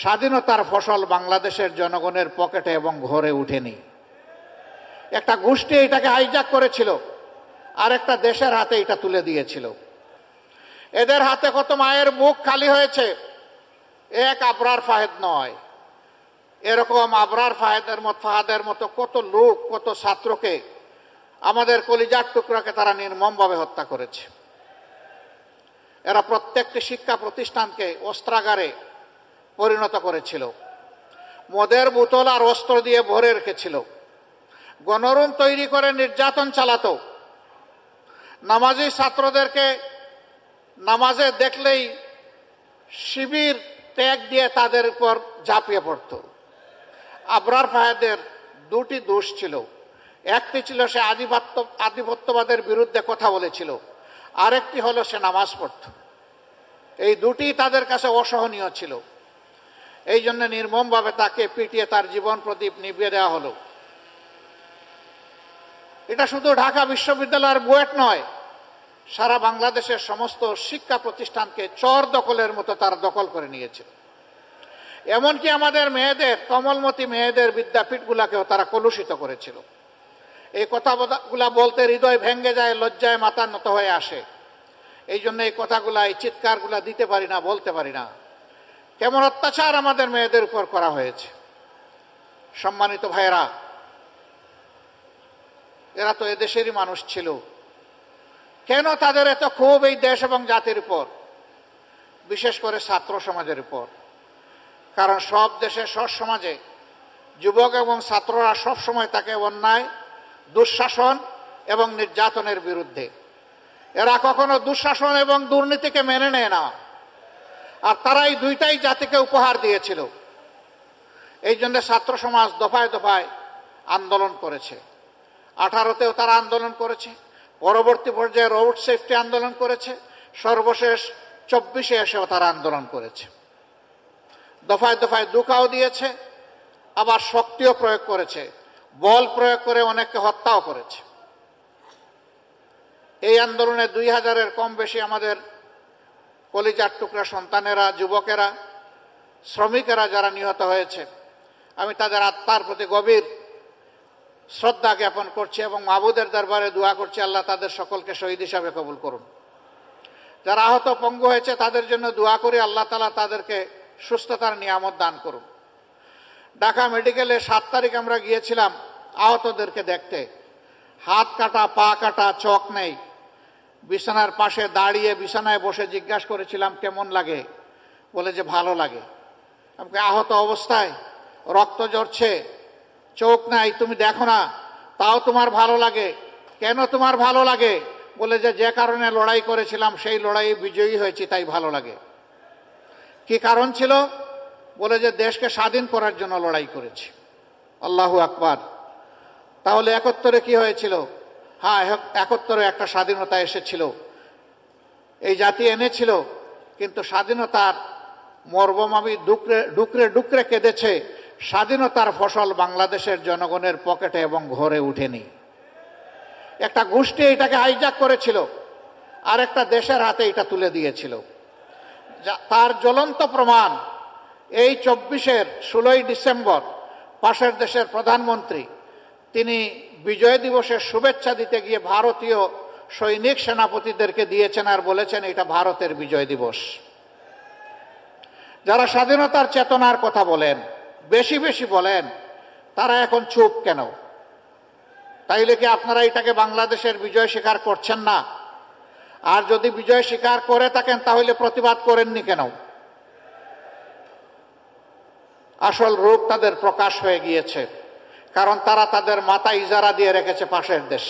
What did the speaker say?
স্বাধীনতার ফসল বাংলাদেশের জনগণের পকেটে এবং ঘরে উঠেনি। একটা গোষ্ঠী এটাকে হাইজ্যাক করেছিল, আর একটা দেশের হাতে এটা তুলে দিয়েছিল। এদের হাতে কত মায়ের বুক খালি হয়েছে, এক আবরার ফাহেদ নয়, এরকম আবরার ফাহাদের মতো কত লোক, কত ছাত্রকে, আমাদের কলিজার টুকরাকে তারা নির্মমভাবে হত্যা করেছে। এরা প্রত্যেকটি শিক্ষা প্রতিষ্ঠানকে অস্ত্রাগারে পরিণত করেছিল, মদের বোতল আর অস্ত্র দিয়ে ভরে রেখেছিল, গণরুম তৈরি করে নির্যাতন চালাতো, নামাজি ছাত্রদেরকে নামাজে দেখলেই শিবির ট্যাগ দিয়ে তাদের উপর ঝাঁপিয়ে পড়ত। আবরার ফাহেদের দুটি দোষ ছিল, একটি ছিল সে আধিপত্যবাদের বিরুদ্ধে কথা বলেছিল, আরেকটি হলো সে নামাজ পড়ত। এই দুটি তাদের কাছে অসহনীয় ছিল। এই জন্য নির্মমভাবে তাকে পিটিয়ে তার জীবন প্রদীপ নিভিয়ে দেওয়া হলো। এটা শুধু ঢাকা বিশ্ববিদ্যালয়ের বুয়েট নয়, সারা বাংলাদেশের সমস্ত শিক্ষা প্রতিষ্ঠানকে চর দখলের মতো তারা দখল করে নিয়েছে। এমনকি আমাদের মেয়েদের, কমলমতি মেয়েদের বিদ্যাপীঠগুলাকেও তারা কলুষিত করেছিল। এই কথাগুলা বলতে হৃদয় ভেঙে যায়, লজ্জায় মাথা নত হয়ে আসে। এই জন্য এই কথাগুলা, এই চিৎকারগুলা দিতে পারি না, বলতে পারি না। কেমন অত্যাচার আমাদের মেয়েদের উপর করা হয়েছে। সম্মানিত ভাইয়েরা, এরা তো এদেশেরই মানুষ ছিল, কেন তাদের এত ক্ষোভ এই দেশ এবং জাতির উপর, বিশেষ করে ছাত্র সমাজের উপর? কারণ সব দেশে, সব সমাজে যুবক এবং ছাত্ররা সবসময় তাকে অন্যায়, দুঃশাসন এবং নির্যাতনের বিরুদ্ধে। এরা কখনো দুঃশাসন এবং দুর্নীতিকে মেনে নেয় না, আর তারা এই দুইটাই জাতিকে উপহার দিয়েছিল। এই জন্য ছাত্র সমাজ দফায় দফায় আন্দোলন করেছে। 18তেও তারা আন্দোলন করেছে, পরবর্তী পর্যায়ে রোড সেফটি আন্দোলন করেছে, সর্বশেষ 24-এ এসেও তারা আন্দোলন করেছে। দফায় দফায় দুঃখাও দিয়েছে, আবার শক্তিও প্রয়োগ করেছে, বল প্রয়োগ করে অনেককে হত্যাও করেছে। এই আন্দোলনে 2000-এর কম বেশি আমাদের কলিজার টুকরা সন্তানেরা, যুবকেরা, শ্রমিকেরা যারা নিহত হয়েছে, আমি তাদের আত্মার প্রতি গভীর শ্রদ্ধা জ্ঞাপন করছি এবং মাবুদের দরবারে দোয়া করছি, আল্লাহ তাদের সকলকে শহীদ হিসাবে কবুল করুন। যারা আহত পঙ্গু হয়েছে তাদের জন্য দোয়া করি, আল্লাহ তাআলা তাদেরকে সুস্থতার নিয়ামত দান করুন। ঢাকা মেডিকেলে 7 তারিখ আমরা গিয়েছিলাম আহতদেরকে দেখতে। হাত কাটা, পা কাটা, চোখ নেই। বিছানার পাশে দাঁড়িয়ে বিছানায় বসে জিজ্ঞাসা করেছিলাম কেমন লাগে, বলে যে ভালো লাগে। আমাকে আহত অবস্থায় রক্ত ঝরছে, চোখ নাই, তুমি দেখো না, তাও তোমার ভালো লাগে। কেন তোমার ভালো লাগে? বলে যে কারণে লড়াই করেছিলাম সেই লড়াইয়ে বিজয়ী হয়েছি, তাই ভালো লাগে। কি কারণ ছিল? বলে যে দেশকে স্বাধীন করার জন্য লড়াই করেছি। আল্লাহু আকবার। তাহলে 71-এ কি হয়েছিল? হ্যাঁ, 71-এ একটা স্বাধীনতা এসেছিল, এই জাতি এনেছিল, কিন্তু স্বাধীনতার মর্মমাবি ডুকরে ডুকরে কেঁদেছে। স্বাধীনতার ফসল বাংলাদেশের জনগণের পকেটে এবং ঘরে উঠেনি। একটা গোষ্ঠী এটাকে হাইজ্যাক করেছিল, আর একটা দেশের হাতে এটা তুলে দিয়েছিল। তার জ্বলন্ত প্রমাণ এই 24-এর 16ই ডিসেম্বর পাশের দেশের প্রধানমন্ত্রী তিনি বিজয় দিবসের শুভেচ্ছা দিতে গিয়ে ভারতীয় সৈনিক সেনাপতিদেরকে দিয়েছেন আর বলেছেন এটা ভারতের বিজয় দিবস। যারা স্বাধীনতার চেতনার কথা বলেন, বেশি বেশি বলেন, তারা এখন চুপ কেন? তাইলে কি আপনারা এটাকে বাংলাদেশের বিজয় স্বীকার করছেন না? আর যদি বিজয় স্বীকার করে থাকেন তাহলে প্রতিবাদ করেননি কেন? আসল রূপ তাদের প্রকাশ হয়ে গিয়েছে, কারণ তারা তাদের মাথা ইজারা দিয়ে রেখেছে পাশের দেশ।